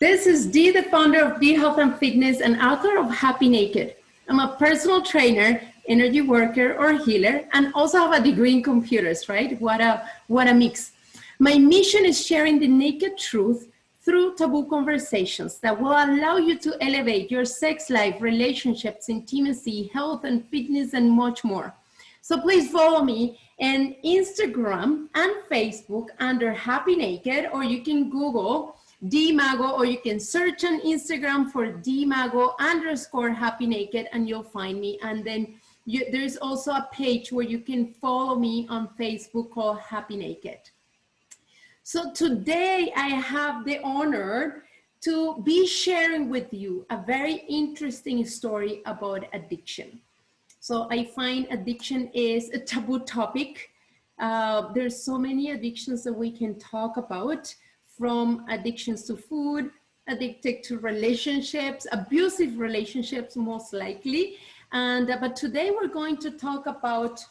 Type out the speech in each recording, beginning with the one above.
This is Dee, the founder of Dee Health and Fitness and author of Happy Naked. I'm a personal trainer, energy worker, or healer, and also have a degree in computers, right? What a mix. My mission is sharing the naked truth through taboo conversations that will allow you to elevate your sex life, relationships, intimacy, health, and fitness, and much more. So please follow me on Instagram and Facebook under Happy Naked, or you can Google Dmago, or you can search on Instagram for Dmago_Happy Naked, and you'll find me. And then there's also a page where you can follow me on Facebook called Happy Naked. So today I have the honor to be sharing with you a very interesting story about addiction. So I find addiction is a taboo topic. There's so many addictions that we can talk about, from addictions to food, addicted to relationships, abusive relationships most likely. But today we're going to talk about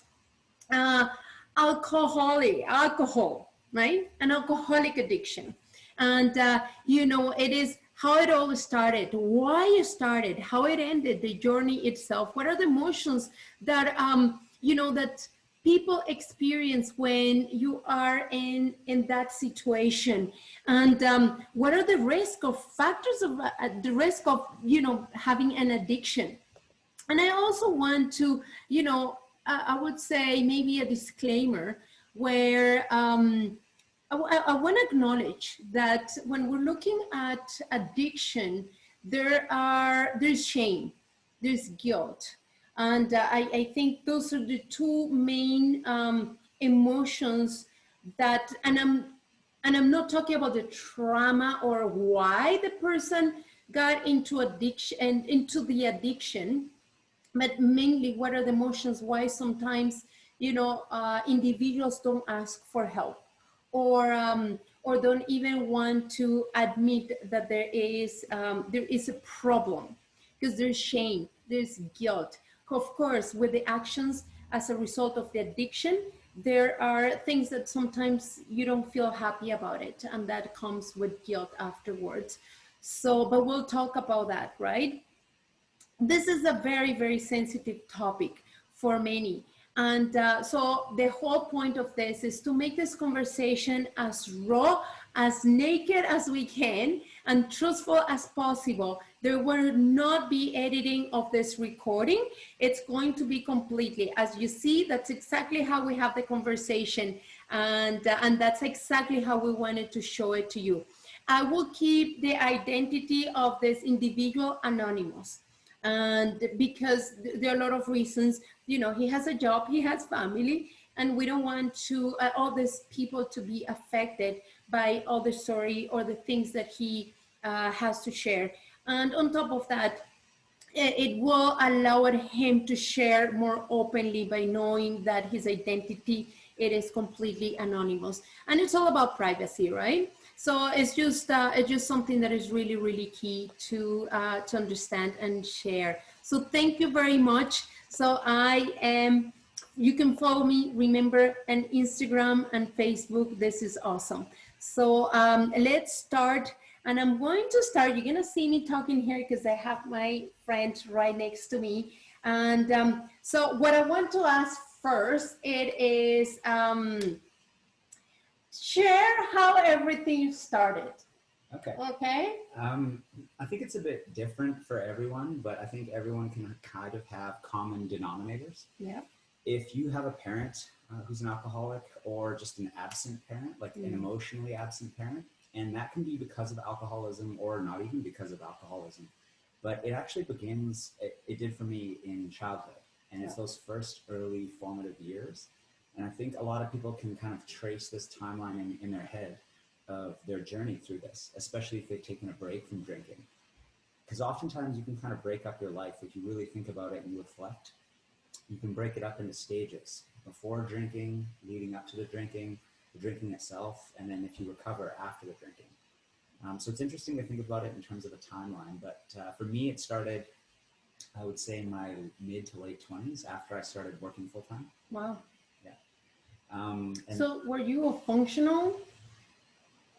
alcohol, right? An alcoholic addiction. And it is how it all started, why it started, how it ended, the journey itself. What are the emotions that, that people experience when you are in that situation? And what are the factors of the risk of, having an addiction? And I also want to, I would say maybe a disclaimer where I want to acknowledge that when we're looking at addiction, there's shame, there's guilt. And I think those are the two main emotions that, and I'm not talking about the trauma or why the person got into the addiction, but mainly what are the emotions, why sometimes, individuals don't ask for help, or don't even want to admit that there is a problem, because there's shame, there's guilt. Of course, with the actions as a result of the addiction, there are things that sometimes you don't feel happy about it, and that comes with guilt afterwards. So, but we'll talk about that, right? This is a very, very sensitive topic for many. And so the whole point of this is to make this conversation as raw, as naked as we can, and truthful as possible. There will not be editing of this recording. It's going to be completely, as you see, that's exactly how we have the conversation. And that's exactly how we wanted to show it to you. I will keep the identity of this individual anonymous. And because there are a lot of reasons, he has a job, he has family, and we don't want to all these people to be affected by all the story or the things that he has to share. And on top of that, it will allow him to share more openly by knowing that his identity, it is completely anonymous. And it's all about privacy, right? So it's just something that is really, really key to understand and share. So thank you very much. So you can follow me, remember, on Instagram and Facebook. This is awesome. So let's start. And I'm going to start, you're gonna see me talking here because I have my friend right next to me. And so what I want to ask first, it is, share how everything started. Okay. Okay. I think it's a bit different for everyone, but I think everyone can kind of have common denominators. Yeah. If you have a parent who's an alcoholic, or just an absent parent, like an emotionally absent parent, and that can be because of alcoholism or not even because of alcoholism, but it actually begins, it did for me in childhood, and it's those first early formative years. And I think a lot of people can kind of trace this timeline in their head of their journey through this, especially if they've taken a break from drinking. Because oftentimes you can kind of break up your life. If you really think about it and you reflect, you can break it up into stages: before drinking, leading up to the drinking itself, and then if you recover after the drinking. So it's interesting to think about it in terms of a timeline. But for me, it started, I would say, in my mid to late 20s, after I started working full time. Wow. Yeah. So were you a functional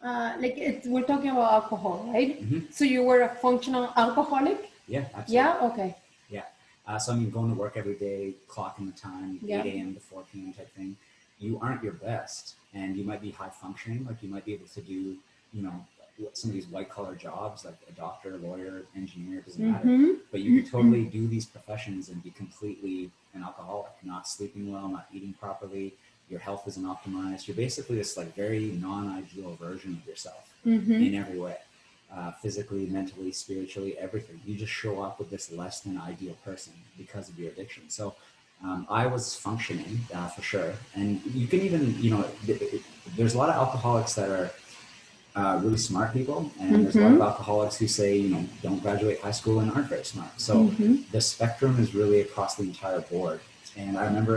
like we're talking about alcohol, right? Mm-hmm. So you were a functional alcoholic? Yeah, absolutely. Yeah, okay. Yeah. So I mean, going to work every day, clocking the time, Yeah. 8 a.m. to 4 p.m. type thing, you aren't your best, and you might be high functioning, like you might be able to do, you know, some of these white collar jobs, like a doctor, lawyer, engineer, it doesn't matter. Mm-hmm. But you can totally do these professions and be completely an alcoholic, not sleeping well, not eating properly. Your health isn't optimized. You're basically this like very non-ideal version of yourself in every way. Physically, mentally, spiritually, everything. You just show up with this less than ideal person because of your addiction. So I was functioning for sure. And you can even, you know, there's a lot of alcoholics that are really smart people. And there's a lot of alcoholics who say, you know, don't graduate high school and aren't very smart. So the spectrum is really across the entire board. And I remember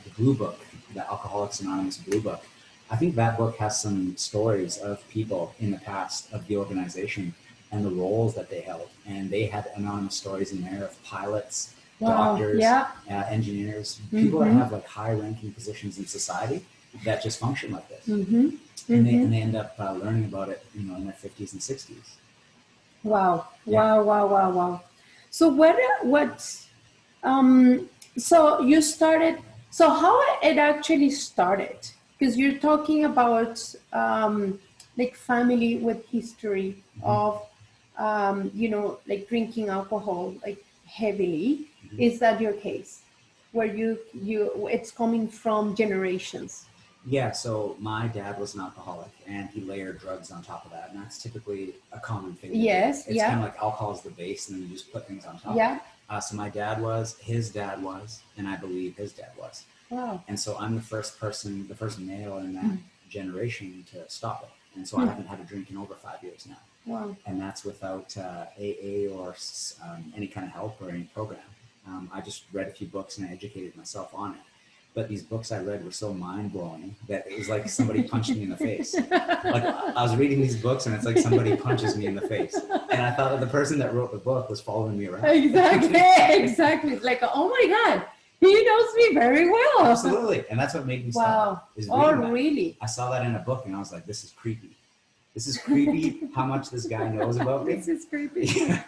the Blue Book, the Alcoholics Anonymous Blue Book. I think that book has some stories of people in the past of the organization and the roles that they held. And they had anonymous stories in there of pilots, doctors, engineers, people that have like high ranking positions in society that just function like this. And they end up learning about it, you know, in their 50s and 60s. Wow. Yeah. Wow. So so you started, so how it actually started? Because you're talking about like family with history of, you know, like drinking alcohol, like heavily. Is that your case? Where it's coming from generations? Yeah, so my dad was an alcoholic and he layered drugs on top of that. And that's typically a common thing. Yes, it's kind of like alcohol is the base and then you just put things on top. Yeah. So my dad was, his dad was, and I believe his dad was. Wow. And so I'm the first person, the first male in that generation to stop it. And so I haven't had a drink in over 5 years now. Wow. And that's without AA or any kind of help or any program. I just read a few books and I educated myself on it. But these books I read were so mind-blowing that it was like somebody punched me in the face. Like I was reading these books and it's like somebody punches me in the face. And I thought that the person that wrote the book was following me around. Exactly. It's like, oh my God, he knows me very well. Absolutely. And that's what made me stop. Oh, really? I saw that in a book and I was like, this is creepy. This is creepy how much this guy knows about me. This is creepy. Yeah.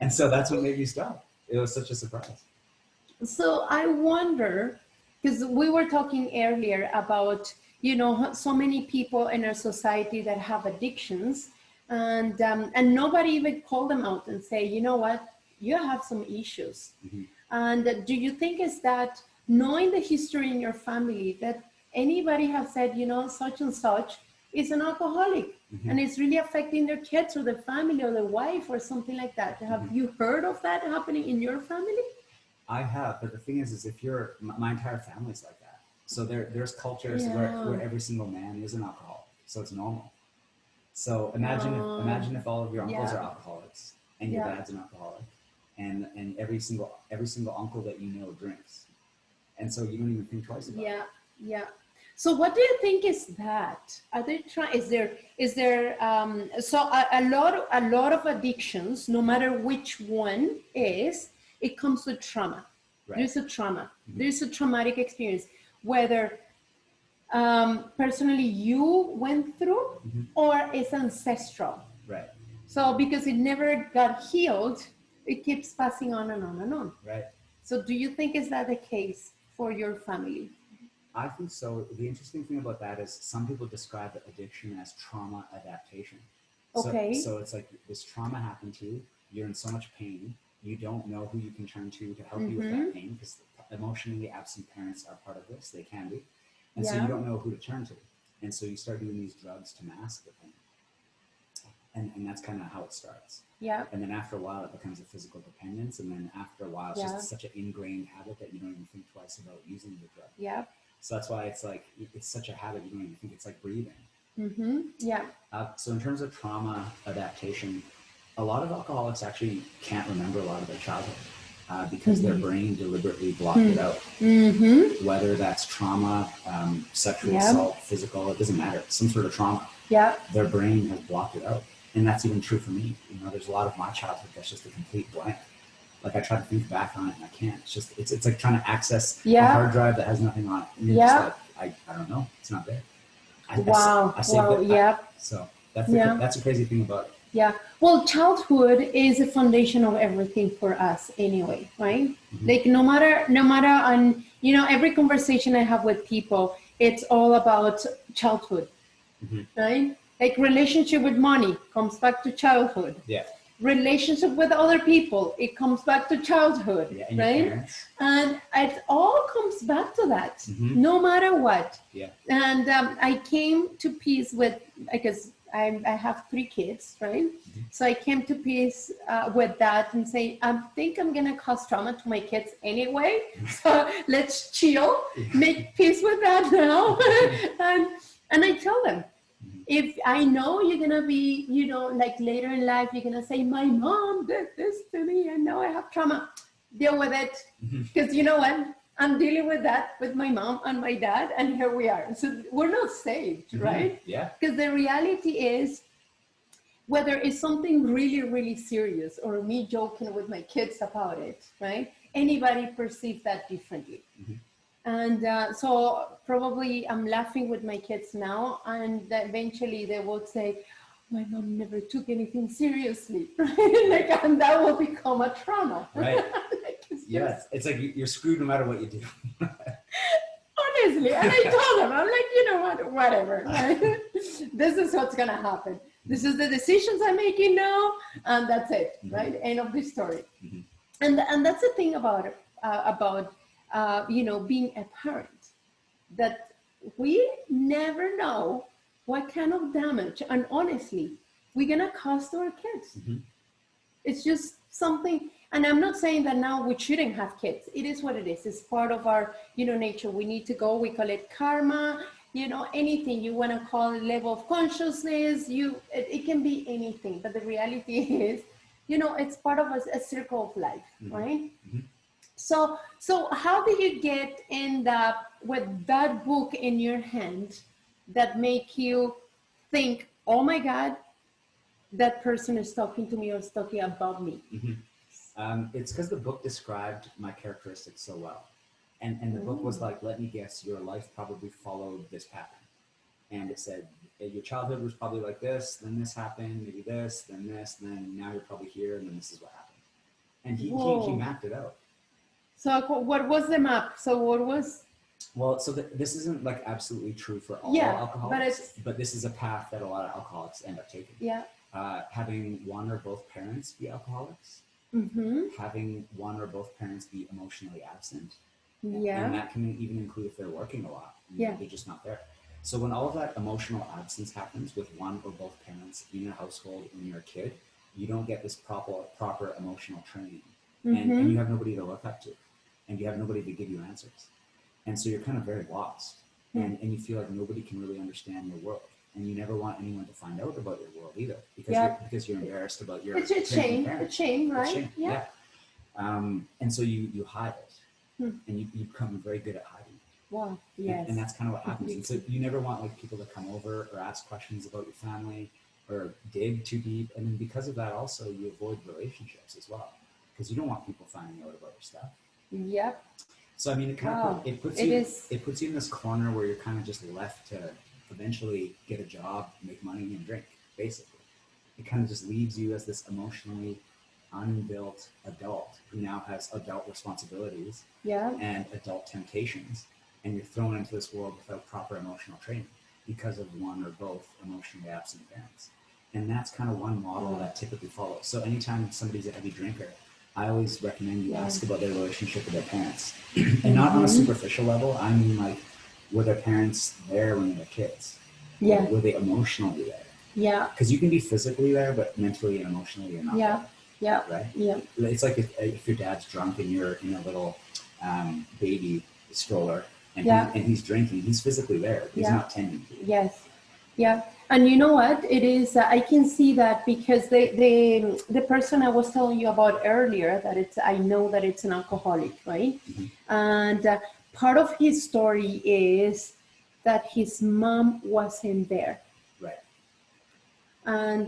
And so that's what made me stop. It was such a surprise. So I wonder, because we were talking earlier about, you know, so many people in our society that have addictions and nobody even call them out and say, you know what, you have some issues. And do you think is that knowing the history in your family that anybody has said, you know, such and such is an alcoholic and it's really affecting their kids or their family or their wife or something like that? Have you heard of that happening in your family? I have, but the thing is if you're, my entire family's like that. So there's cultures where every single man is an alcoholic. So it's normal. So imagine if all of your uncles are alcoholics and your dad's an alcoholic and every single uncle that you know drinks. And so you don't even think twice about it. Yeah. So what do you think is that? Are they trying, is there, so a lot of addictions, no matter which one is, it comes with trauma. Right. There's a trauma. There's a traumatic experience, whether personally you went through or it's ancestral. Right. So because it never got healed, it keeps passing on and on and on. Right. So do you think is that the case for your family? I think so. The interesting thing about that is some people describe addiction as trauma adaptation. Okay. So it's like this trauma happened to you. You're in so much pain. You don't know who you can turn to help you with that pain because emotionally absent parents are part of this. They can be. And so you don't know who to turn to. And so you start doing these drugs to mask the pain. And that's kind of how it starts. Yeah. And then after a while, it becomes a physical dependence. And then after a while, it's just such an ingrained habit that you don't even think twice about using the drug. Yeah. So that's why it's like, it's such a habit, you don't even think it's like breathing. Yeah. So in terms of trauma adaptation, a lot of alcoholics actually can't remember a lot of their childhood because their brain deliberately blocked it out. Whether that's trauma, sexual assault, physical, it doesn't matter. Some sort of trauma. Yeah. Their brain has blocked it out. And that's even true for me. You know, there's a lot of my childhood that's just a complete blank. Like I try to think back on it and I can't. It's just, it's like trying to access a hard drive that has nothing on it. And you're just like, I don't know. It's not there. I saved it. So That's a crazy thing about it. Yeah. Well, childhood is the foundation of everything for us anyway, right? Mm-hmm. Like no matter on, every conversation I have with people, it's all about childhood, Mm-hmm. right? Like relationship with money comes back to childhood. Yeah. Relationship with other people, it comes back to childhood, Yeah, and right? your parents. And it all comes back to that, Mm-hmm. no matter what. Yeah. And I came to peace with, because I have 3 kids, right? Mm-hmm. So I came to peace with that and say, I think I'm gonna cause trauma to my kids anyway. So let's chill, make peace with that now. and I tell them, if I know you're gonna be, like later in life, you're gonna say, my mom did this to me and now I have trauma. Deal with it. Because you know what? I'm dealing with that with my mom and my dad, and here we are. So we're not saved, right? Yeah. Because the reality is, whether it's something really, really serious or me joking with my kids about it, right? Anybody perceives that differently. Mm-hmm. And so probably I'm laughing with my kids now, and eventually they will say, my mom never took anything seriously, right? Like, and that will become a trauma. Right. Like, It's like you're screwed no matter what you do. Honestly, and I told them, I'm like, you know what, whatever. Right? This is what's gonna happen. This is the decisions I'm making now, and that's it, right? End of the story. Mm-hmm. And that's the thing about being a parent, that we never know what kind of damage, and honestly, we're gonna cause to our kids. Mm-hmm. It's just something, and I'm not saying that now we shouldn't have kids. It is what it is. It's part of our, nature. We need to go. We call it karma. Anything you want to call it, level of consciousness. It can be anything. But the reality is, it's part of a circle of life, right? Mm-hmm. So how did you get end up with that book in your hand that make you think, oh my God, that person is talking to me or is talking about me? Mm-hmm. It's because the book described my characteristics so well. And the book was like, let me guess, your life probably followed this pattern. And it said, your childhood was probably like this, then this happened, maybe this, then now you're probably here, and then this is what happened. And he mapped it out. So what was the map? So what was? Well, so this isn't like absolutely true for all alcoholics, but this is a path that a lot of alcoholics end up taking. Yeah. Having one or both parents be alcoholics, having one or both parents be emotionally absent. Yeah. And that can even include if they're working a lot. They're just not there. So when all of that emotional absence happens with one or both parents in a household when you're a kid, you don't get this proper emotional training. And you have nobody to look up to. And you have nobody to give you answers. And so you're kind of very lost. And you feel like nobody can really understand your world. And you never want anyone to find out about your world either. Because you're embarrassed about your It's a shame, right? It's shame. Yeah. And so you hide it. And you become very good at hiding. Wow. Yes. And that's kind of what happens. And so you never want like people to come over or ask questions about your family or dig too deep. And then because of that also you avoid relationships as well. Because you don't want people finding out about your stuff. Yep. So I mean it kind of it puts you in this corner where you're kind of just left to eventually get a job, make money and drink, basically. It kind of just leaves you as this emotionally unbuilt adult who now has adult responsibilities and adult temptations, and you're thrown into this world without proper emotional training because of one or both emotionally absent parents. And that's kind of one model that typically follows. So anytime somebody's a heavy drinker, I always recommend you ask about their relationship with their parents. And not on a superficial level. I mean, like, were their parents there when they were kids? Yeah. Were they emotionally there? Yeah. Because you can be physically there, but mentally and emotionally you're not there. Yeah. Right? Yeah. It's like if your dad's drunk and you're in a little baby stroller and he's drinking, he's physically there. He's not tending to you. Yes. Yeah. And you know what? It is, I can see that because the person I was telling you about earlier, I know that it's an alcoholic, right? And part of his story is that his mom wasn't there. Right. And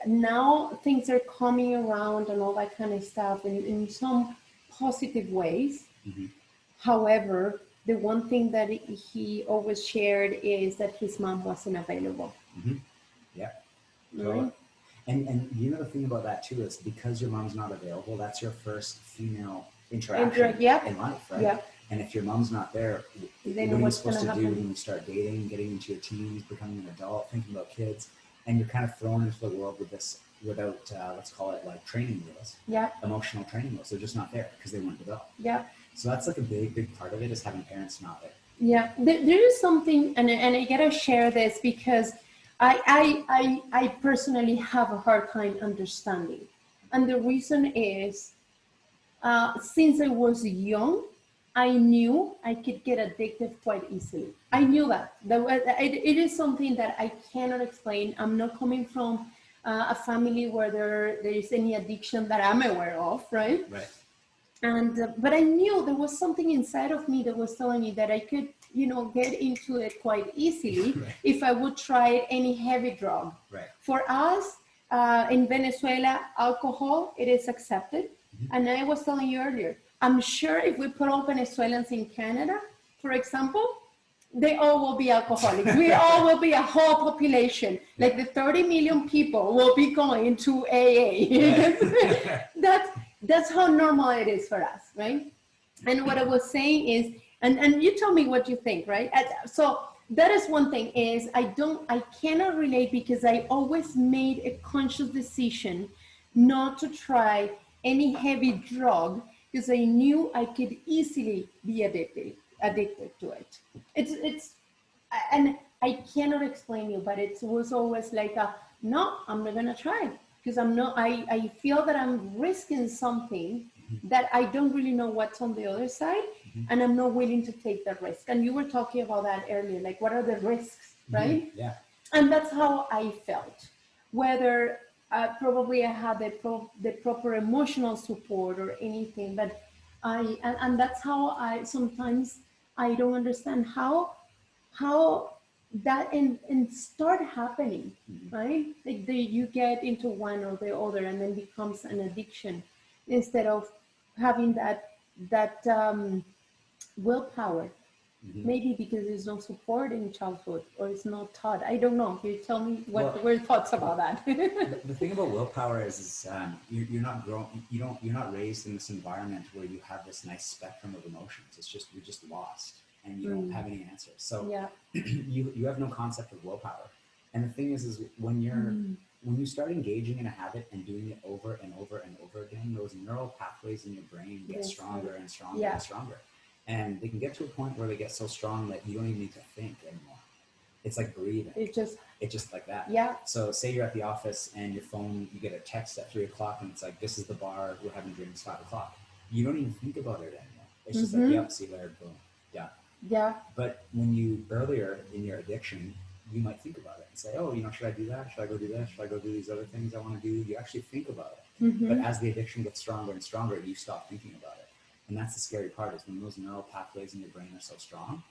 now things are coming around and all that kind of stuff in some positive ways. However, the one thing that he always shared is that his mom wasn't available. Yeah. right? And you know the thing about that too is because your mom's not available, that's your first female Interact, interaction yeah, in life, right? yeah. And if your mom's not there, Then what are you what's supposed gonna to do happen? when you start dating, getting into your teens, becoming an adult, thinking about kids, and you're kind of thrown into the world with this without let's call it like training wheels, Yeah, emotional training wheels. They're just not there because they weren't developed. yeah. So that's like a big part of it is having parents not there. Yeah, there is something, and I gotta share this because I personally have a hard time understanding, and the reason is since I was young, I knew I could get addicted quite easily. I knew that. It is something that I cannot explain. I'm not coming from a family where there is any addiction that I'm aware of, right? Right. And but I knew there was something inside of me that was telling me that I could, get into it quite easily Right. if I would try any heavy drug. Right. For us in Venezuela, alcohol, it is accepted. And I was telling you earlier, I'm sure if we put all Venezuelans in Canada, for example, they all will be alcoholics. We all will be a whole population. Like the 30 million people will be going to AA. That's how normal it is for us, right? And what I was saying is, and you tell me what you think, right? So that is one thing is I cannot relate because I always made a conscious decision not to try any heavy drug because I knew I could easily be addicted to it. It's and I cannot explain you, but it was always like no, I'm not gonna try because I feel that I'm risking something that I don't really know what's on the other side, and I'm not willing to take that risk. And you were talking about that earlier, like what are the risks, right? Yeah. And that's how I felt. Whether probably I had the proper emotional support or anything, but and that's how I sometimes I don't understand how that and start happening, right? Like you get into one or the other and then becomes an addiction instead of having that willpower. Maybe because there's no support in childhood or it's not taught. I don't know. You tell me what were your thoughts about that. The thing about willpower is you're not grown. You're not raised in this environment where you have this nice spectrum of emotions. It's just you're just lost and you don't have any answers. So Yeah. you have no concept of willpower. And the thing is when you start engaging in a habit and doing it over and over and over again, those neural pathways in your brain get stronger and stronger and stronger. And they can get to a point where they get so strong that you don't even need to think anymore. It's like breathing. It's just like that. Yeah. So say you're at the office and your phone, you get a text at 3:00 and it's like, this is the bar, we're having drinks 5:00. You don't even think about it anymore. It's just like, yep, see you later, boom, done. Yeah. But when you earlier in your addiction, you might think about it and say, oh, should I do that? Should I go do this? Should I go do these other things I want to do? You actually think about it. But as the addiction gets stronger and stronger, you stop thinking about it. And that's the scary part is when those neural pathways in your brain are so strong,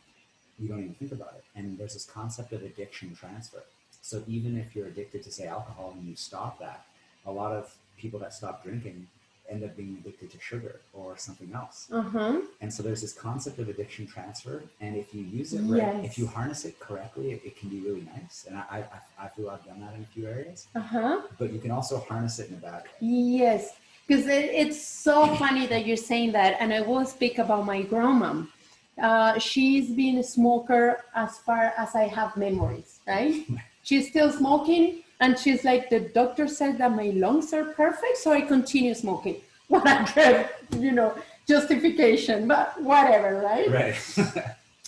you don't even think about it. And there's this concept of addiction transfer. So even if you're addicted to, say, alcohol and you stop that, a lot of people that stop drinking end up being addicted to sugar or something else. And so there's this concept of addiction transfer. And if you use it right, if you harness it correctly, it can be really nice. And I feel I've done that in a few areas. But you can also harness it in a bad way. Yes. Because it's so funny that you're saying that. And I will speak about my grandma. She's been a smoker as far as I have memories, right? She's still smoking. And she's like, the doctor said that my lungs are perfect, so I continue smoking. What a good, justification, but whatever, right? Right.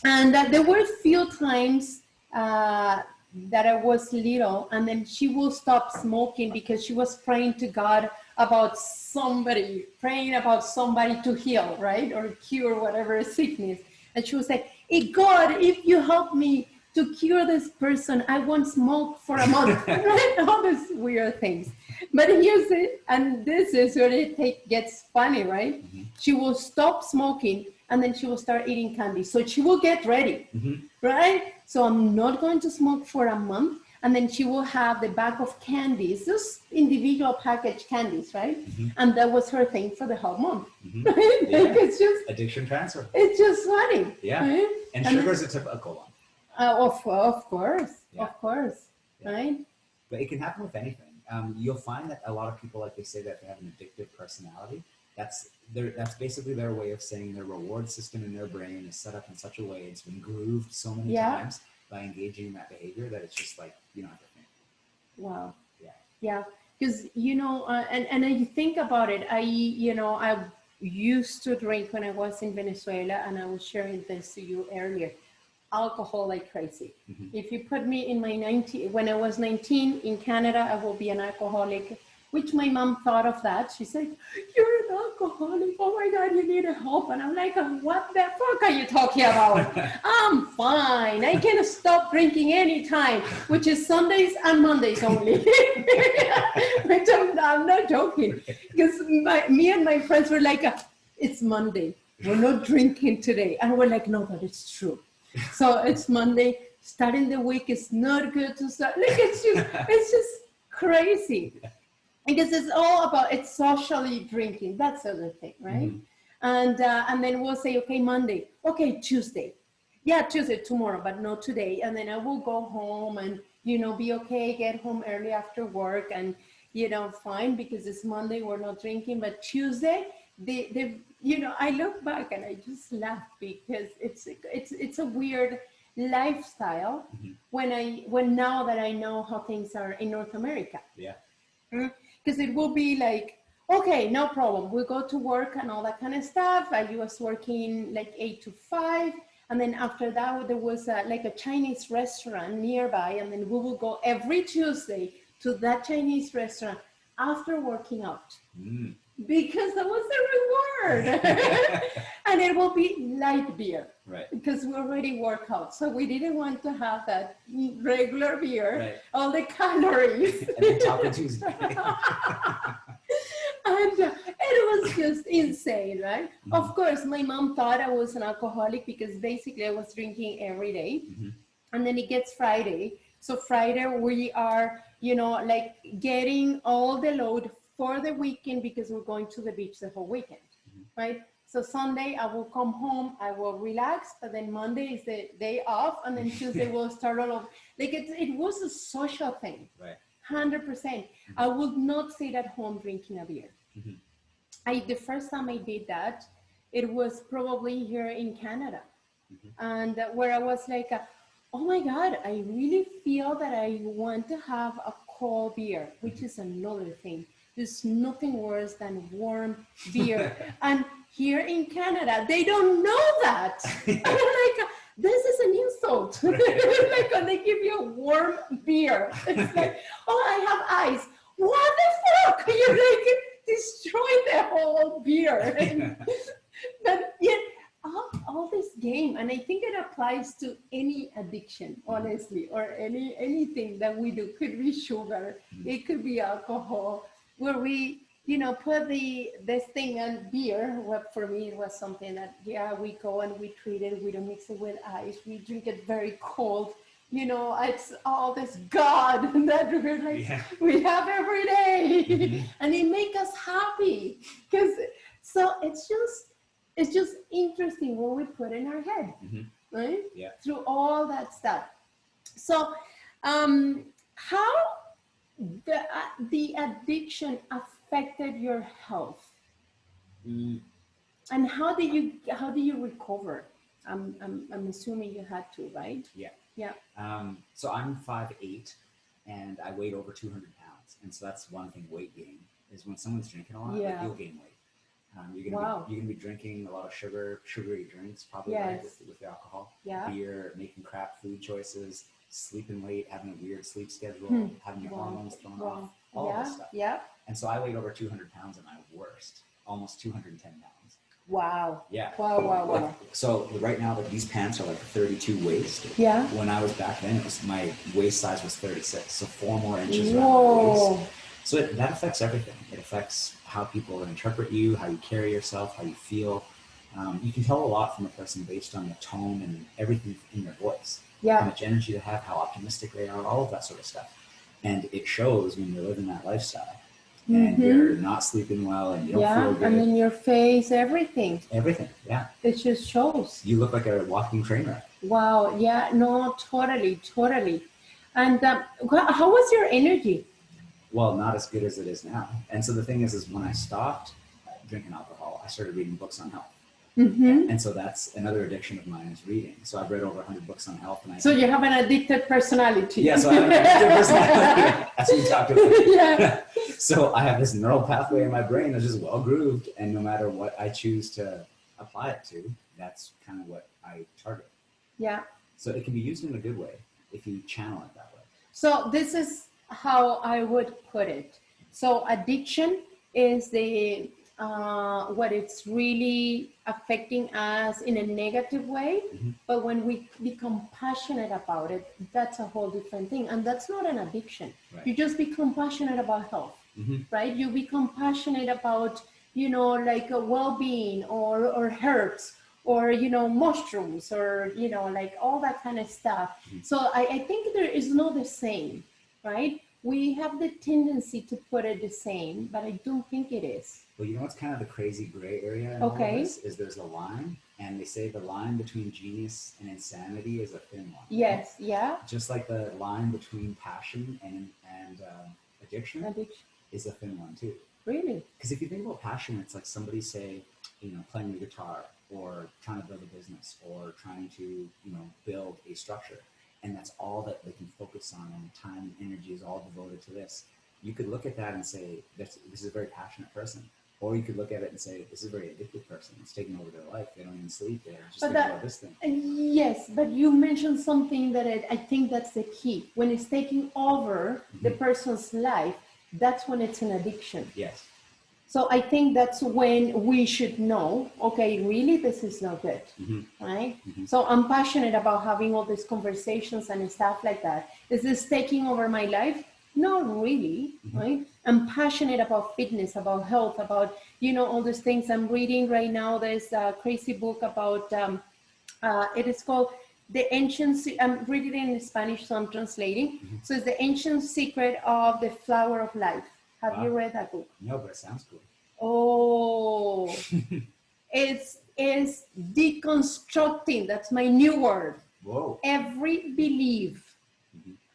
And there were a few times that I was little, and then she will stop smoking because she was praying to God about praying about somebody to heal, right? Or cure whatever sickness. And she would say, hey, God, if you help me to cure this person, I won't smoke for a month, right? All these weird things. But here's it, and this is where it gets funny, right? She will stop smoking, and then she will start eating candy. So she will get ready, right? So I'm not going to smoke for a month. And then she will have the bag of candies, just individual packaged candies, right? And that was her thing for the whole month. Right? Yeah. Like it's just addiction transfer. It's just funny. Yeah. Right? And sugar is a typical one. Of course, Yeah. of course, Yeah. right? but it can happen with anything. You'll find that a lot of people, like they say that they have an addictive personality. That's basically their way of saying their reward system in their brain is set up in such a way, it's been grooved so many times by engaging in that behavior that it's just like, you don't have to think. Wow. Yeah. Yeah. Because, and I think about it, I used to drink when I was in Venezuela, and I was sharing this to you earlier, alcohol like crazy. If you put me in my when I was 19 in Canada, I will be an alcoholic, which my mom thought of that. She said, "You're an alcoholic. Oh my God, you need help." And I'm like, "What the fuck are you talking about? I'm fine. I can stop drinking anytime," which is Sundays and Mondays only. Which I'm not joking, because me and my friends were like, "It's Monday. We're not drinking today." And we're like, "No, but it's true." So it's Monday. Starting the week is not good to start. Like it's just crazy. Because it's all about, it's socially drinking. That's the other thing, right? And then we'll say, okay, Monday, okay, Tuesday. Yeah, Tuesday, tomorrow, but not today. And then I will go home and, be okay, get home early after work and, fine, because it's Monday, we're not drinking. But Tuesday, I look back and I just laugh because it's a weird lifestyle when now that I know how things are in North America. Yeah. Because it will be like, okay, no problem. We go to work and all that kind of stuff. I was working like 8 to 5. And then after that, there was like a Chinese restaurant nearby. And then we will go every Tuesday to that Chinese restaurant after working out. Because that was the reward. And it will be light beer. Right. Because we already work out. So we didn't want to have that regular beer, all the calories. And then Taco Tuesday. And it was just insane, right? Of course, my mom thought I was an alcoholic because basically I was drinking every day. And then it gets Friday. So Friday we are, like getting all the load for the weekend because we're going to the beach the whole weekend, right? So Sunday I will come home, I will relax, but then Monday is the day off, and then Tuesday we'll start all over. Like it was a social thing, right? 100%. I would not sit at home drinking a beer. The first time I did that, it was probably here in Canada, and where I was like, oh my God, I really feel that I want to have a cold beer, which is another thing. There's nothing worse than warm beer. And here in Canada, they don't know that. And I'm like, this is an insult. Like when they give you a warm beer, it's like, oh, I have ice. What the fuck? You're like destroying the whole beer. But yet, all this game, and I think it applies to any addiction, honestly, or anything that we do. Could be sugar, it could be alcohol, where we, put this thing on beer. Well, for me, it was something that, we go and we treat it. We don't mix it with ice. We drink it very cold. It's all this God that we're like, we have every day. And it makes us happy. So it's just interesting what we put in our head, right? Yeah. Through all that stuff. So how the addiction affected your health, and how do you recover? I'm assuming you had to, right? Yeah. Yeah. So I'm 5'8", and I weighed over 200 pounds, and so that's one thing. Weight gain is when someone's drinking a lot, like, you'll gain weight. You're gonna be drinking a lot of sugary drinks, probably, right, with the alcohol, beer, making crap food choices, sleeping late, having a weird sleep schedule, having your hormones thrown off, all of this stuff. Yeah. And so I weighed over 200 pounds at my worst, almost 210 pounds. Wow. Yeah. Wow. So right now, like, these pants are like 32 waist. Yeah. When I was back then, my waist size was 36, so 4 more inches around my waist. So that affects everything. It affects how people interpret you, how you carry yourself, how you feel. You can tell a lot from a person based on the tone and everything in their voice. Yeah. How much energy they have, how optimistic they are, all of that sort of stuff. And it shows when you're living that lifestyle. And you're not sleeping well, and you don't feel good. And in your face, everything. Everything, yeah. It just shows. You look like a walking train wreck. Wow, yeah, no, totally. And how was your energy? Well, not as good as it is now. And so the thing is when I stopped drinking alcohol, I started reading books on health. Mm-hmm. And so that's another addiction of mine is reading. So I've read over 100 books on health. And So you have an addicted personality. yeah, so I have an addicted personality, as we talked about. Yeah. So I have this neural pathway in my brain that's just well grooved, and no matter what I choose to apply it to, that's kind of what I target. Yeah. So it can be used in a good way if you channel it that way. So this is how I would put it. So addiction is the what it's really affecting us in a negative way. Mm-hmm. But when we become passionate about it, that's a whole different thing. And that's not an addiction. Right. You just become passionate about health, Mm-hmm. right? You become passionate about, like a well-being or herbs or, mushrooms or, like all that kind of stuff. Mm-hmm. So I think there is no the same, right? We have the tendency to put it the same, but I don't think it is. Well, you know what's kind of the crazy gray area in all of Okay. this is there's a line, and they say the line between genius and insanity is a thin one. Yes, yeah. Just like the line between passion and addiction Addiction. is a thin one too. Really? Because if you think about passion, it's like somebody say, playing the guitar or trying to build a business or trying to, build a structure. And that's all that they can focus on, and time and energy is all devoted to this. You could look at that and say, this is a very passionate person. Or you could look at it and say, this is a very addicted person. It's taking over their life. They don't even sleep. They're just thinking about this thing. Yes, but you mentioned something that I think that's the key. When it's taking over the person's life, that's when it's an addiction. Yes. So I think that's when we should know, okay, really, this is not good, right? So I'm passionate about having all these conversations and stuff like that. Is this taking over my life? Not really, right? I'm passionate about fitness, about health, about, all these things. I'm reading right now, there's a crazy book about, it is called The Ancient, I'm reading it in Spanish, so I'm translating. So it's The Ancient Secret of the Flower of Life. Have you read that book? No, but it sounds cool. Oh, it's deconstructing. That's my new word. Whoa. Every belief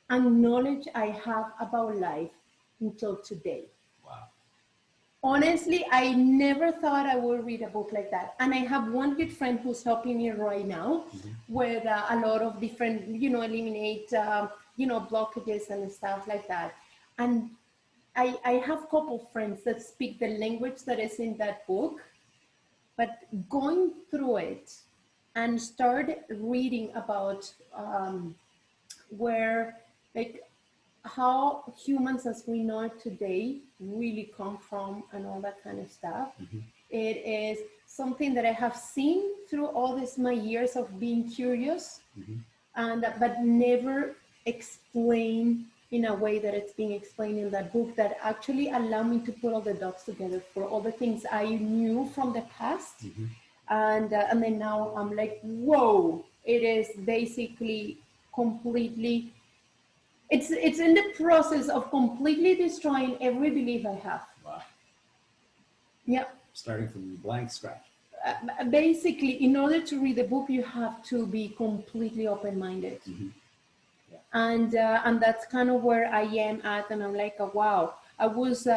and knowledge I have about life until today. Wow. Honestly, I never thought I would read a book like that. And I have one good friend who's helping me right now with a lot of different, eliminate, blockages and stuff like that. And I have a couple friends that speak the language that is in that book, but going through it and start reading about how humans as we know it today really come from and all that kind of stuff. It is something that I have seen through all this my years of being curious, but never explain in a way that it's being explained in that book that actually allow me to put all the dots together for all the things I knew from the past. And then now I'm like, whoa, it is basically completely, it's in the process of completely destroying every belief I have. Wow. Yeah. Starting from blank scratch. Basically, in order to read the book, you have to be completely open-minded. And that's kind of where I am at, and I'm like, oh, wow. I was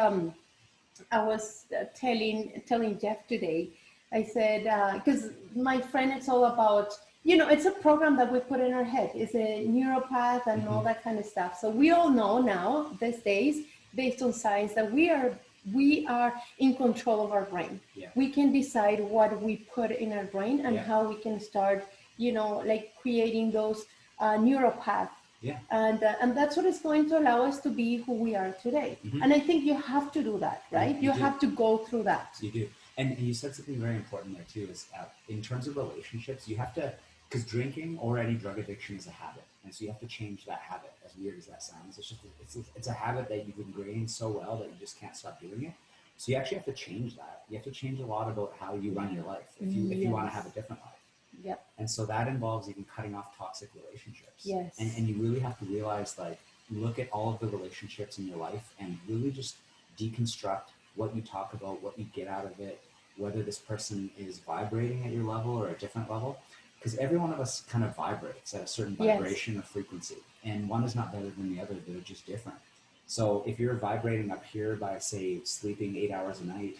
telling Jeff today. I said because my friend, it's all about, it's a program that we put in our head. It's a neuropath and all that kind of stuff. So we all know now these days, based on science, that we are in control of our brain. Yeah. We can decide what we put in our brain and how we can start, like creating those neuropaths. Yeah. And that's what is going to allow us to be who we are today. And I think you have to do that, right? You have to go through that. You do. And you said something very important there too, is in terms of relationships, you have to, because drinking or any drug addiction is a habit. And so you have to change that habit, as weird as that sounds. It's a habit that you've ingrained so well that you just can't stop doing it. So you actually have to change that. You have to change a lot about how you run your life if you want to have a different life. Yep. And so that involves even cutting off toxic relationships. Yes. And you really have to realize, like, look at all of the relationships in your life and really just deconstruct what you talk about, what you get out of it, whether this person is vibrating at your level or a different level. because every one of us kind of vibrates at a certain Yes. vibration or frequency, and one is not better than the other. They're just different. So if you're vibrating up here by, say, sleeping 8 hours a night,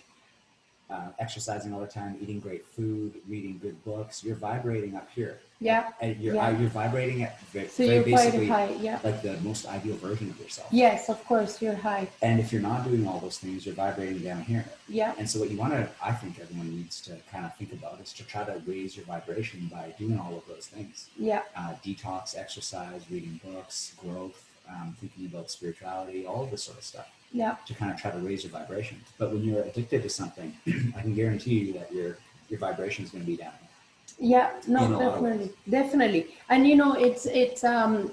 exercising all the time, eating great food, reading good books, you're vibrating up here. Yeah. And you're, Yeah. you're vibrating at So very you're quite basically high. Yeah. like the most ideal version of yourself. Yes, of course, you're high. And if you're not doing all those things, you're vibrating down here. Yeah. And so what you want to, I think everyone needs to kind of think about is to try to raise your vibration by doing all of those things. Yeah. Detox, exercise, reading books, growth, thinking about spirituality, all of this sort of stuff. Yeah. To kind of try to raise your vibration. But when you're addicted to something, I can guarantee you that your vibration is going to be down. Yeah, no, definitely. And you know, it's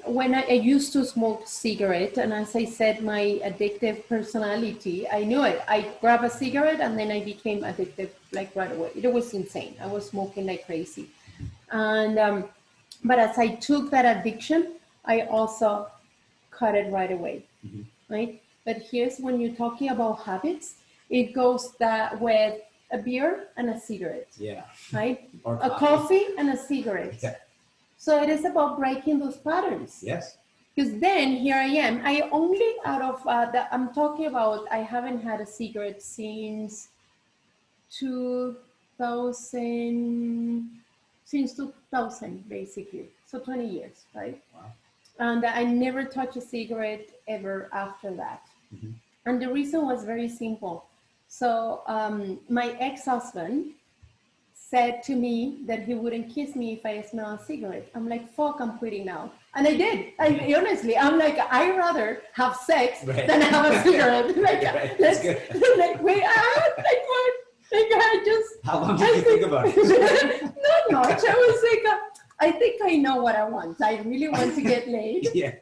when I used to smoke cigarette, and as I said, my addictive personality, I knew it. I grab a cigarette and then I became addictive like right away. It was insane. I was smoking like crazy. And but as I took that addiction, I also cut it right away. Mm-hmm. Right? But here's when you're talking about habits, it goes that with a beer and a cigarette. Yeah. Right? Or a coffee and a cigarette. Yeah. So it is about breaking those patterns. Yes. Because then here I am. I only out of I'm talking about, I haven't had a cigarette since 2000 basically. So 20 years, right? Wow. And I never touched a cigarette ever after that. Mm-hmm. And the reason was very simple. So my ex-husband said to me that he wouldn't kiss me if I smell a cigarette. I'm like, fuck, I'm quitting now. And I did. Honestly, I'm like, I'd rather have sex than have a cigarette. Like, let's, like, wait, like what? Like, I just. How long did you think about it? Not much. I was like, I think I know what I want. I really want to get laid. Yeah.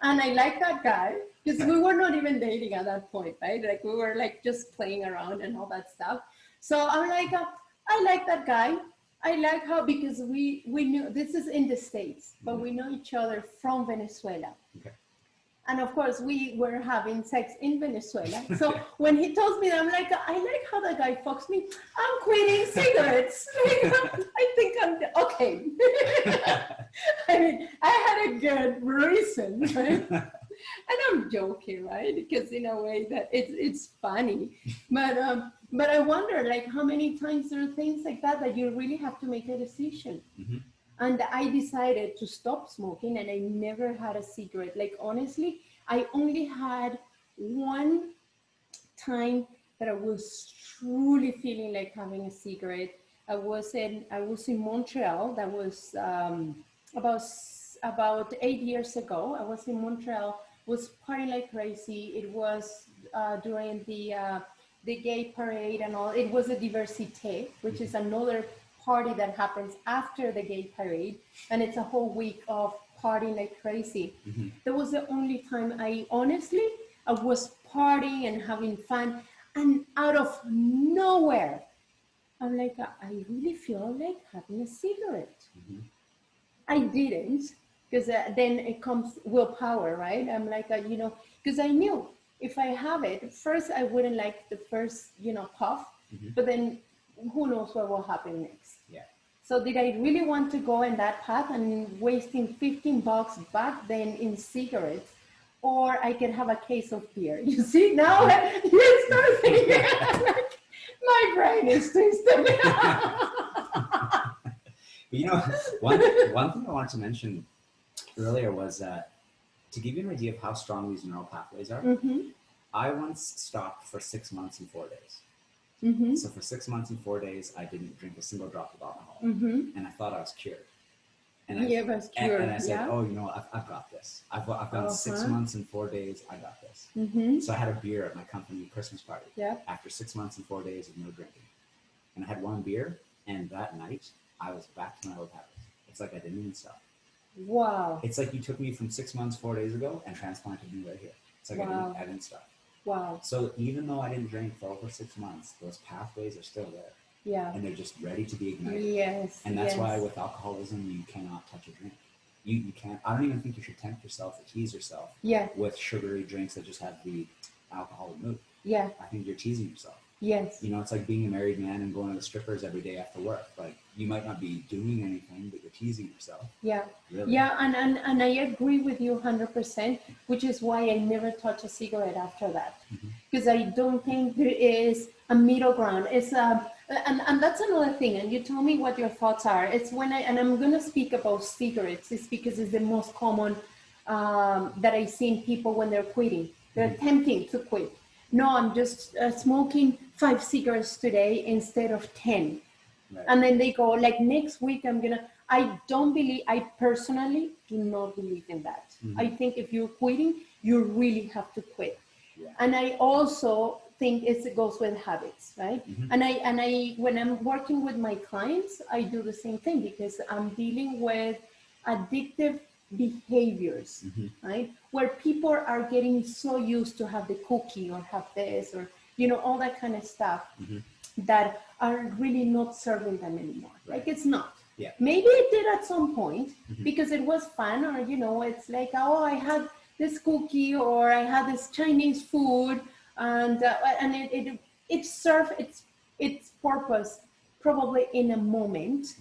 And I like that guy. Because we were not even dating at that point, right? Like we were like just playing around and all that stuff. So I'm like, I like that guy. I like how, because we knew, this is in the States, but we know each other from Venezuela. Okay. And of course we were having sex in Venezuela. So when he tells me that, I'm like, I like how the guy fucks me. I'm quitting cigarettes. I think I'm, okay. I mean, I had a good reason, right? And I'm joking, right? Because in a way that it's funny, but I wonder, like, how many times there are things like that you really have to make a decision. Mm-hmm. And I decided to stop smoking, and I never had a cigarette. Like, honestly, I only had one time that I was truly feeling like having a cigarette. I was in Montreal. That was about 8 years ago. I was in Montreal. Was partying like crazy. It was during the gay parade and all. It was a diversité, which is another party that happens after the gay parade, and it's a whole week of partying like crazy. Mm-hmm. That was the only time I was partying and having fun, and out of nowhere, I'm like, I really feel like having a cigarette. Mm-hmm. I didn't. Because then it comes willpower, right? I'm like, because I knew if I have it, first I wouldn't like the first, puff, mm-hmm. But then who knows what will happen next. Yeah. So did I really want to go in that path and wasting $15 back then in cigarettes, or I can have a case of beer? You see, now you start thinking, my brain is twisted. One thing I wanted to mention earlier was to give you an idea of how strong these neural pathways are. Mm-hmm. I once stopped for 6 months and 4 days. Mm-hmm. So for 6 months and 4 days, I didn't drink a single drop of alcohol, mm-hmm. And I thought I was cured. And I said, "Oh, I've got this. I've gone 6 months and 4 days. I got this." Mm-hmm. So I had a beer at my company Christmas party. Yeah. After 6 months and 4 days of no drinking, and I had one beer, and that night I was back to my old habits. It's like I didn't even stop. Wow. It's like you took me from 6 months, 4 days ago and transplanted me right here. It's like I didn't stop. Wow. So even though I didn't drink for over 6 months, those pathways are still there. Yeah. And they're just ready to be ignited. Yes. And that's why with alcoholism, you cannot touch a drink. You can't. I don't even think you should tempt yourself or tease yourself with sugary drinks that just have the alcoholic mood. Yeah. I think you're teasing yourself. Yes. You know, it's like being a married man and going to the strippers every day after work. Like, you might not be doing anything, but you're teasing yourself. Yeah. Really. Yeah, and I agree with you 100%, which is why I never touch a cigarette after that. Because I don't think there is a middle ground. It's and that's another thing. And you tell me what your thoughts are. It's when and I'm gonna speak about cigarettes. It's because it's the most common that I see in people when they're quitting. They're attempting to quit. No, I'm just smoking 5 cigarettes today instead of 10. Right. And then they go like next week I don't believe, I personally do not believe in that. I think if you're quitting, you really have to quit. Yeah. And I also think it goes with habits, right? And I when I'm working with my clients, I do the same thing because I'm dealing with addictive behaviors, right? Where people are getting so used to have the cookie or have this or all that kind of stuff that are really not serving them anymore. Right. Like it's not. Yeah. Maybe it did at some point because it was fun, or it's like, oh, I had this cookie or I had this Chinese food, and it served its purpose probably in a moment,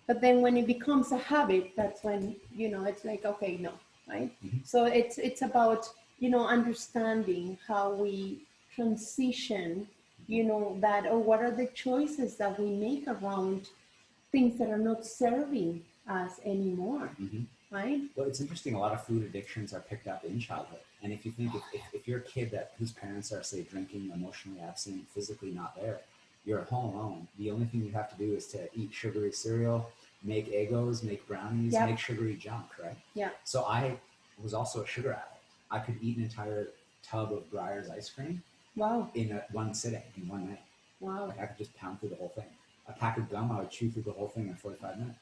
but then when it becomes a habit, that's when it's like, okay, no, right? So it's about understanding how we transition, that, or what are the choices that we make around things that are not serving us anymore, right? Well, it's interesting. A lot of food addictions are picked up in childhood. And if you think if you're a kid whose parents are, say, drinking, emotionally absent, physically not there, you're at home alone. The only thing you have to do is to eat sugary cereal, make Eggos, make brownies, Yep. make sugary junk, right? Yeah. So I was also a sugar addict. I could eat an entire tub of Breyer's ice cream Wow. in one sitting, in one night. Wow. Like I could just pound through the whole thing. A pack of gum, I would chew through the whole thing in 45 minutes.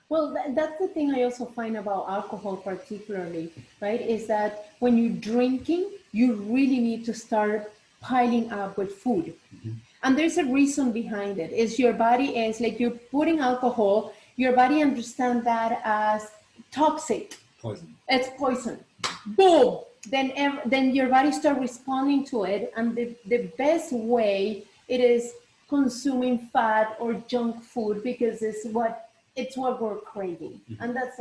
Well, that's the thing I also find about alcohol particularly, right? Is that when you're drinking, you really need to start piling up with food. And there's a reason behind it. Is your body is like you're putting alcohol, your body understands that as toxic. Poison. It's poison. Boom! Then your body start responding to it, and the best way it is consuming fat or junk food because it's what we're craving, and that's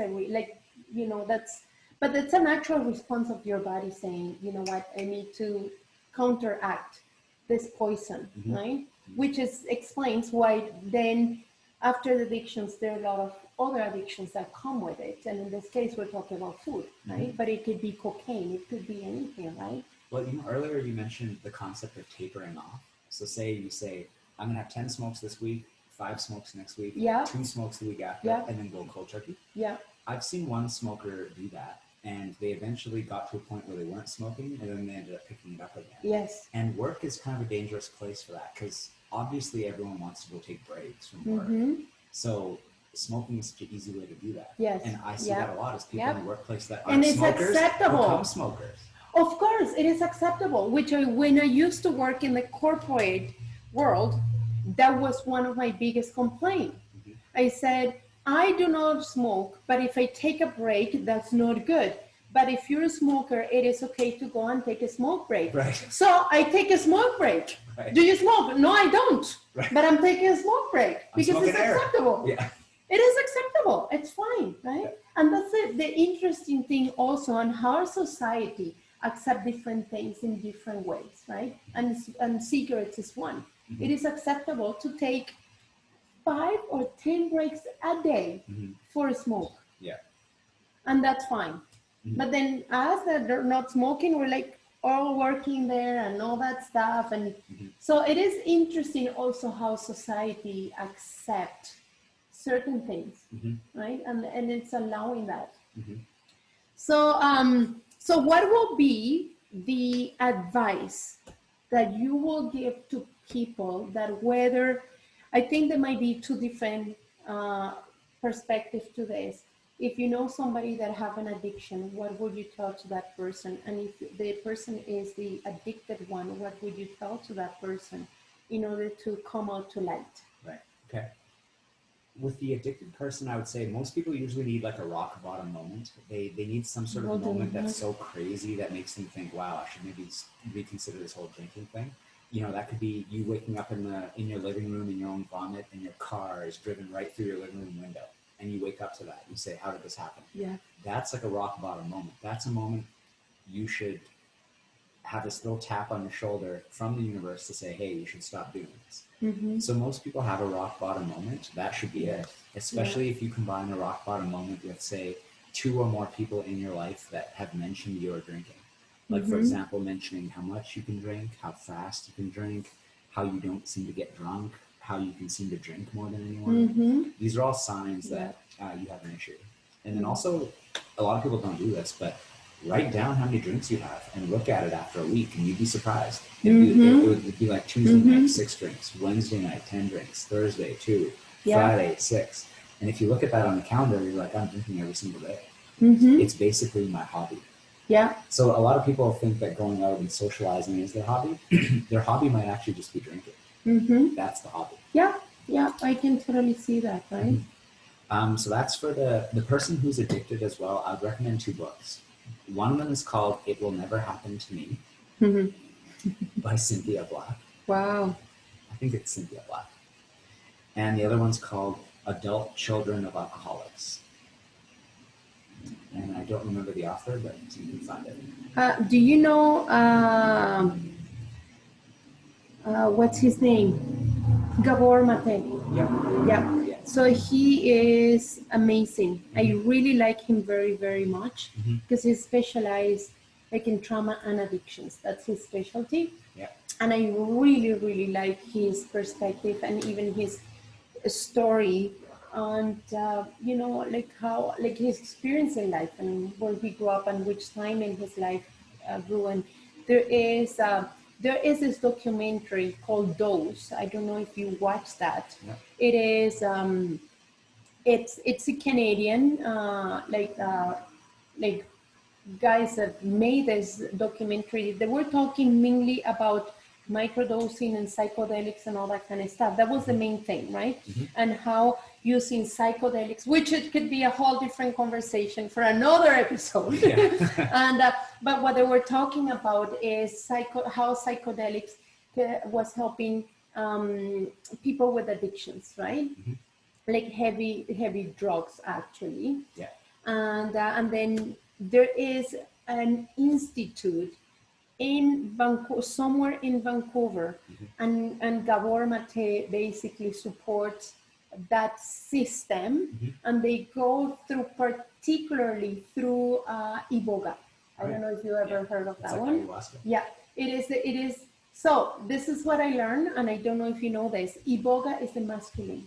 but that's a natural response of your body saying, you know what, I need to counteract this poison, right? Which explains why then after the addictions, there are a lot of other addictions that come with it. And in this case, we're talking about food, right? But it could be cocaine, it could be anything, right? Well, earlier you mentioned the concept of tapering off. So say you say, I'm going to have 10 smokes this week, 5 smokes next week, Yeah. 2 smokes the week after, Yeah. and then go cold turkey. Yeah. I've seen one smoker do that, and they eventually got to a point where they weren't smoking, and then they ended up picking it up again. Yes. And work is kind of a dangerous place for that, because obviously everyone wants to go take breaks from work. So smoking is such an easy way to do that. Yes. And I see Yeah. that a lot, is people Yeah. in the workplace that And aren't it's smokers acceptable. become smokers. Of course, it is acceptable, when I used to work in the corporate world, that was one of my biggest complaints. I said, I do not smoke, but if I take a break, that's not good. But if you're a smoker, it is okay to go and take a smoke break. Right. So I take a smoke break. Right. Do you smoke? No, I don't. Right. But I'm taking a smoke break because it's acceptable. Yeah. It is acceptable. It's fine, right? And that's the interesting thing also on how our society accept different things in different ways, right? And cigarettes is one. It is acceptable to take 5 or 10 breaks a day for a smoke. Yeah. And that's fine. But then us that are not smoking, we're like all working there and all that stuff. And so it is interesting also how society accept certain things, right? And it's allowing that. So what will be the advice that you will give to people that whether, I think there might be 2 different perspectives to this. If you know somebody that have an addiction, what would you tell to that person? And if the person is the addicted one, what would you tell to that person in order to come out to light? Right. Okay. With the addicted person, I would say most people usually need like a rock bottom moment. They need some sort of moment that's so crazy that makes them think, wow, I should maybe reconsider this whole drinking thing. you know, that could be you waking up in your living room in your own vomit, and your car is driven right through your living room window, and you wake up to that. You say, "How did this happen?" Yeah. That's like a rock bottom moment. That's a moment you should have this little tap on your shoulder from the universe to say, "Hey, you should stop doing this." So most people have a rock bottom moment. That should be it. Especially if you combine a rock bottom moment with, say, 2 or more people in your life that have mentioned you're drinking. Like, for example, mentioning how much you can drink, how fast you can drink, how you don't seem to get drunk, how you can seem to drink more than anyone. These are all signs that you have an issue. And then also, a lot of people don't do this, but write down how many drinks you have and look at it after a week, and you'd be surprised. It would be like Tuesday night, 6 drinks, Wednesday night, 10 drinks, Thursday, 2, Friday, 6. And if you look at that on the calendar, you're like, I'm drinking every single day. It's basically my hobby. Yeah. So a lot of people think that going out and socializing is their hobby. Their hobby might actually just be drinking. That's the hobby. Yeah. Yeah. I can totally see that, right? So that's for the person who's addicted as well. I'd recommend 2 books. One of them is called It Will Never Happen to Me by Cynthia Black. Wow. I think it's Cynthia Black. And the other one's called Adult Children of Alcoholics. And I don't remember the author, but you can find it. Do you know what's his name? Gabor Mate. Yeah. So he is amazing. I really like him very, very much because he specializes like in trauma and addictions. That's his specialty. Yeah. And I really, really like his perspective and even his story, and you know, like how, like his experience in life and where he grew up and which time in his life grew. And there is this documentary called Dose. I don't know if you watched that. Yeah. It is it's a Canadian like guys that made this documentary. They were talking mainly about microdosing and psychedelics and all that kind of stuff. That was the main thing, right? And how using psychedelics, which it could be a whole different conversation for another episode. And but what they were talking about is how psychedelics was helping people with addictions, right? Like heavy drugs, actually. Yeah. And then there is an institute in Vancouver, somewhere in Vancouver, and Gabor Mate basically supports that system, and they go through particularly through iboga. I don't know if you ever heard of that one. Ayahuasca. Yeah, it is. So this is what I learned, and I don't know if you know this. Iboga is the masculine.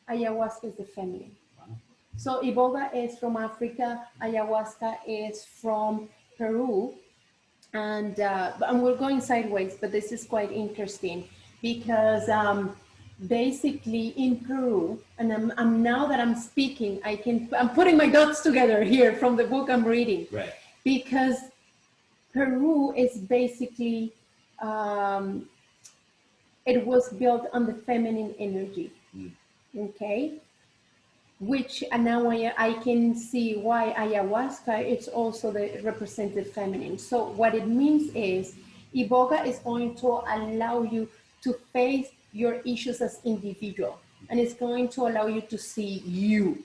Ayahuasca is the feminine. Wow. So iboga is from Africa, ayahuasca is from Peru, and we're going sideways, but this is quite interesting because basically in Peru, and I'm now that I'm speaking, I'm putting my dots together here from the book I'm reading, Right. because Peru is basically it was built on the feminine energy. Okay, which and now I can see why ayahuasca it's also the represented feminine. So what it means is iboga is going to allow you to face your issues as individual, and it's going to allow you to see you.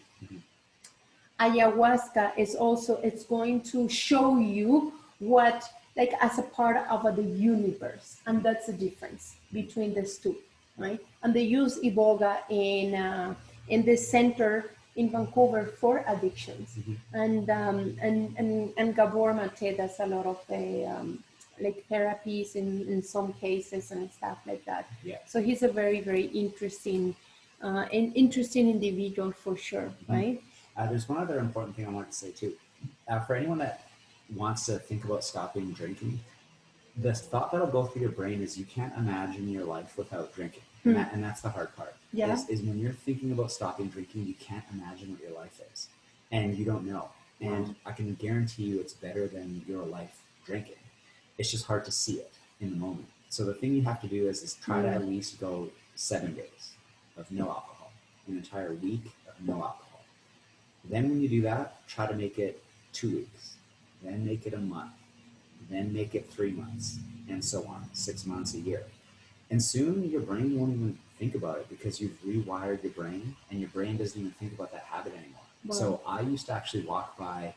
Ayahuasca is also, it's going to show you what, like as a part of the universe, and that's the difference between these two, right? And they use iboga in this center in Vancouver for addictions, and Gabor Mate does a lot of the like therapies in some cases and stuff like that. Yeah. So he's a very, very interesting individual for sure, right? There's one other important thing I want to say too. For anyone that wants to think about stopping drinking, the thought that'll go through your brain is you can't imagine your life without drinking. And that's the hard part. Yeah. Is when you're thinking about stopping drinking, you can't imagine what your life is. And you don't know. And I can guarantee you it's better than your life drinking. It's just hard to see it in the moment. So the thing you have to do is try to at least go 7 days of no alcohol, an entire week of no alcohol. Then when you do that, try to make it 2 weeks, then make it a month, then make it 3 months, and so on, 6 months, a year. And soon your brain won't even think about it because you've rewired your brain, and your brain doesn't even think about that habit anymore. Wow. So I used to actually walk by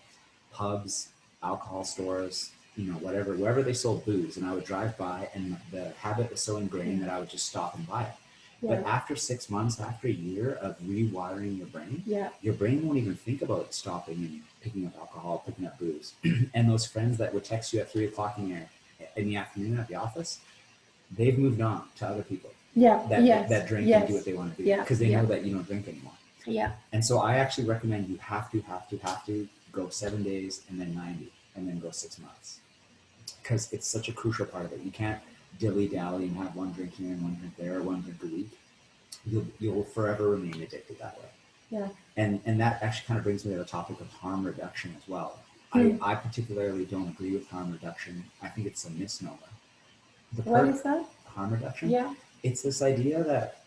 pubs, alcohol stores, whatever, wherever they sold booze, and I would drive by, and the habit was so ingrained that I would just stop and buy it. Yeah. But after 6 months, after a year of rewiring your brain, your brain won't even think about stopping and picking up alcohol, picking up booze. And those friends that would text you at 3 o'clock in the afternoon at the office, they've moved on to other people that drink and do what they want to do because they know that you don't drink anymore. Yeah. And so I actually recommend you have to go 7 days and then 90 and then go 6 months, because it's such a crucial part of it. You can't dilly-dally and have one drink here and one drink there, or one drink a week. You'll forever remain addicted that way. Yeah. And that actually kind of brings me to the topic of harm reduction as well. I particularly don't agree with harm reduction. I think it's a misnomer. What is that? Harm reduction? Yeah. It's this idea that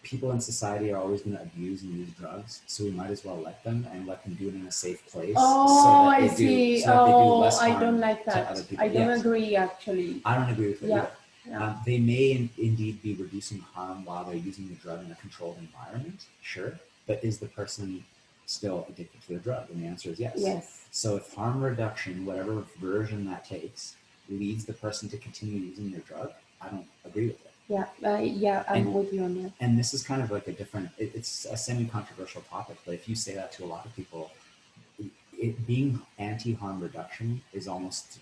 people in society are always going to abuse and use drugs, so we might as well let them do it in a safe place. Oh, I see. I don't like that. I don't agree, actually. I don't agree with it either. Yeah. They may indeed be reducing harm while they're using the drug in a controlled environment, sure, but is the person still addicted to the drug? And the answer is yes. Yes. So if harm reduction, whatever version that takes, leads the person to continue using their drug, I don't agree with it. Yeah, I'm with you on that. And this is kind of like it's a semi-controversial topic, but if you say that to a lot of people, being anti-harm reduction is almost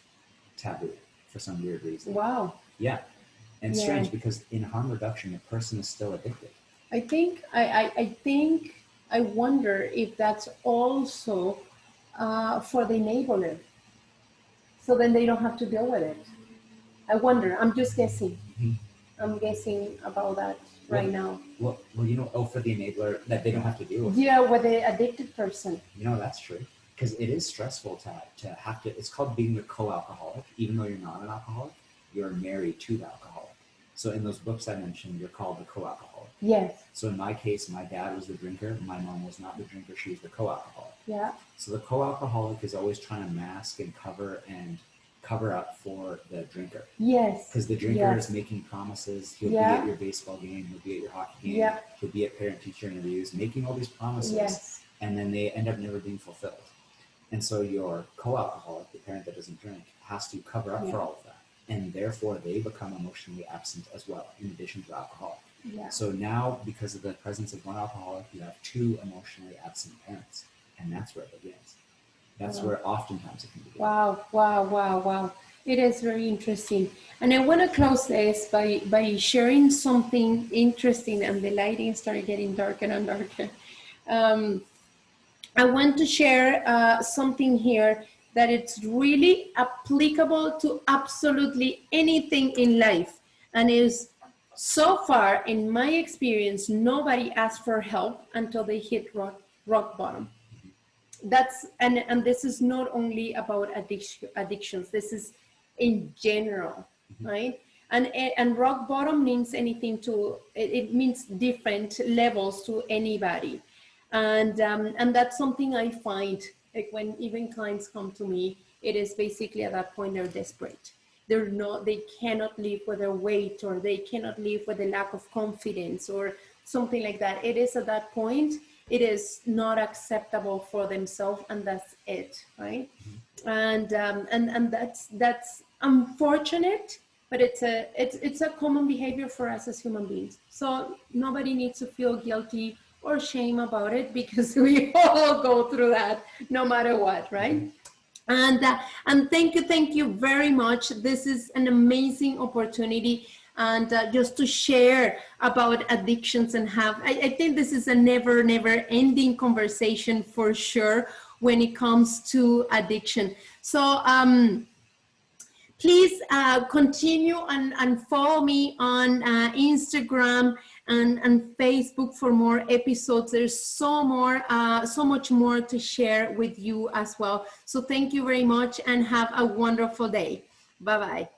taboo for some weird reason. Wow. Yeah. And it's strange because in harm reduction, the person is still addicted. I wonder if that's also for the enabler. So then they don't have to deal with it. I wonder. I'm just guessing. Mm-hmm. I'm guessing about that now. Well, for the enabler, that they don't have to deal with. Yeah, with the addicted person. That's true. Because it is stressful to have to, it's called being a co-alcoholic. Even though you're not an alcoholic, you're married to the alcoholic. So in those books I mentioned, you're called the co-alcoholic. Yes. So in my case, my dad was the drinker. My mom was not the drinker. She was the co-alcoholic. Yeah. So the co-alcoholic is always trying to mask and cover up for the drinker. Yes. Because the drinker is making promises. He'll be at your baseball game. He'll be at your hockey game. Yeah. He'll be at parent-teacher interviews, making all these promises. Yes. And then they end up never being fulfilled. And so your co-alcoholic, the parent that doesn't drink, has to cover up for all of that. And therefore they become emotionally absent as well, in addition to alcoholic. Yeah. So now, because of the presence of one alcoholic, you have two emotionally absent parents. And that's where it begins. That's where oftentimes it can begin. Wow. It is very interesting. And I want to close this by sharing something interesting, and the lighting started getting darker and darker. I want to share something here that it's really applicable to absolutely anything in life. And is, so far, in my experience, nobody asked for help until they hit rock bottom. And this is not only about addictions. This is in general, right? And rock bottom means anything to, it means different levels to anybody. And that's something I find, like when even clients come to me, it is basically at that point they're desperate. They cannot live with their weight, or they cannot live with a lack of confidence or something like that. It is at that point, it is not acceptable for themselves, and that's it, right? And that's unfortunate, but it's a common behavior for us as human beings. So nobody needs to feel guilty or shame about it, because we all go through that no matter what, right? And thank you very much. This is an amazing opportunity, and just to share about addictions and I think this is a never ending conversation for sure when it comes to addiction. So please continue and follow me on Instagram and Facebook for more episodes. There's so much more to share with you as well. So thank you very much, and have a wonderful day. Bye-bye.